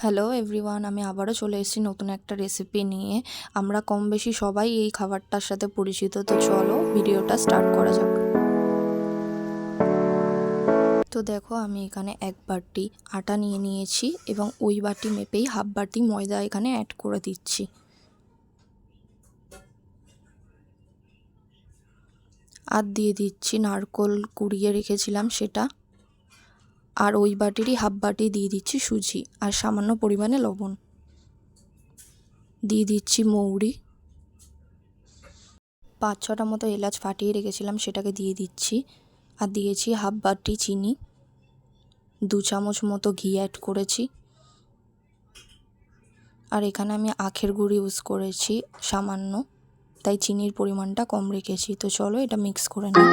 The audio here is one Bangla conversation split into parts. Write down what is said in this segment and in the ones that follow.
হ্যালো এভরিওয়ান, আমি আবারও চলে এসেছি নতুন একটা রেসিপি নিয়ে। আমরা কম বেশি সবাই এই খাবারটার সাথে পরিচিত, তো চলো ভিডিওটা স্টার্ট করা যাক। তো দেখো, আমি এখানে 1 বাটি আটা নিয়ে নিয়েছি এবং ওই বাটি মেপেই হাফ বাটি ময়দা এখানে অ্যাড করে দিচ্ছি। আর দিয়ে দিচ্ছি নারকোল কুড়িয়ে রেখেছিলাম সেটা, আর ওই বাটিরই হাফ বাটি দিয়ে দিচ্ছি সুজি আর সামান্য পরিমাণে লবণ। দিয়ে দিচ্ছি মৌরি, 5-6টা মতো এলাচ ফাটিয়ে রেখেছিলাম সেটাকে দিয়ে দিচ্ছি। আর দিয়েছি হাফ বাটি চিনি, 2 চামচ মতো ঘি অ্যাড করেছি। আর এখানে আমি আখের গুড় ইউজ করেছি সামান্য, তাই চিনির পরিমাণটা কম রেখেছি। তো চলো এটা মিক্স করে নিই।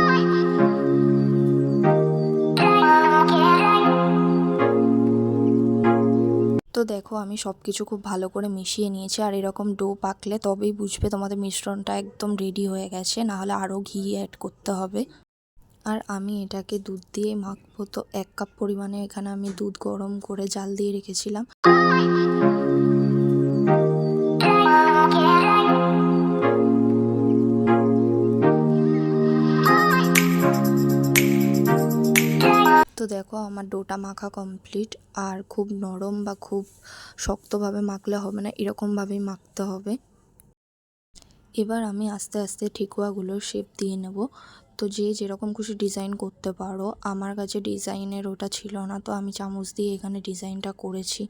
তো দেখো, আমি সব কিছু খুব ভালো করে মিশিয়ে নিয়েছি। আর এরকম ডো পাকলে তবেই বুঝবে তোমাদের মিশ্রণটা একদম রেডি হয়ে গেছে, নাহলে আরও ঘি অ্যাড করতে হবে। আর আমি এটাকে দুধ দিয়ে মাখবো। তো 1 কাপ পরিমাণে এখানে আমি দুধ গরম করে জাল দিয়ে রেখেছিলাম। তো দেখো, আমার ডোটা মাখা কমপ্লিট। আর খুব নরম বা খুব শক্তভাবে মাখলে হবে না, এরকমভাবেই মাখতে হবে। এবার আমি আস্তে আস্তে ঠেকুয়াগুলোর শেপ দিয়ে নেব। তো যে যেরকম খুশি ডিজাইন করতে পারো। আমার কাছে ডিজাইনের ওটা ছিল না, তো আমি চামচ দিয়ে এখানে ডিজাইনটা করেছি।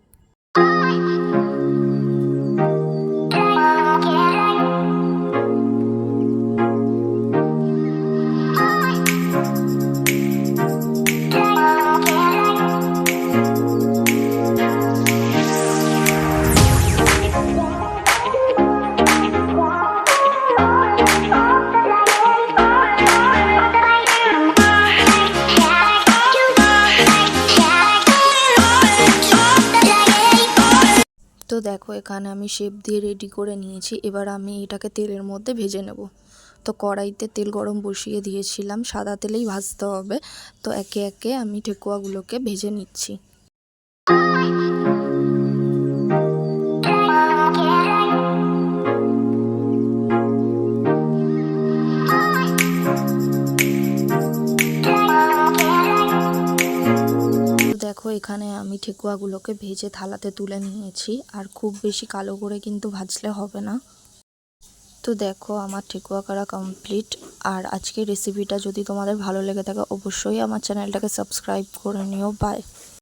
তো দেখো, এখানে আমি শেপ দিয়ে রেডি করে নিয়েছি। এবার আমি এটাকে তেলের মধ্যে ভেজে নেব। তো কড়াইতে তেল গরম বসিয়ে দিয়েছিলাম, সাদা তেলেই ভাজতে হবে। তো একে একে আমি ঠেকুয়াগুলোকে ভেজে নিচ্ছি। দেখো, এখানে আমি ঠেকুয়াগুলোকে ভেজে থালাতে তুলে নিয়েছি। আর খুব বেশি কালো করে কিন্তু ভাজলে হবে না। তো দেখো, আমার ঠেকুয়া করা কমপ্লিট। আর আজকের রেসিপিটা যদি তোমাদের ভালো লেগে থাকে, অবশ্যই আমার চ্যানেলটাকে সাবস্ক্রাইব করে নিও। বাই।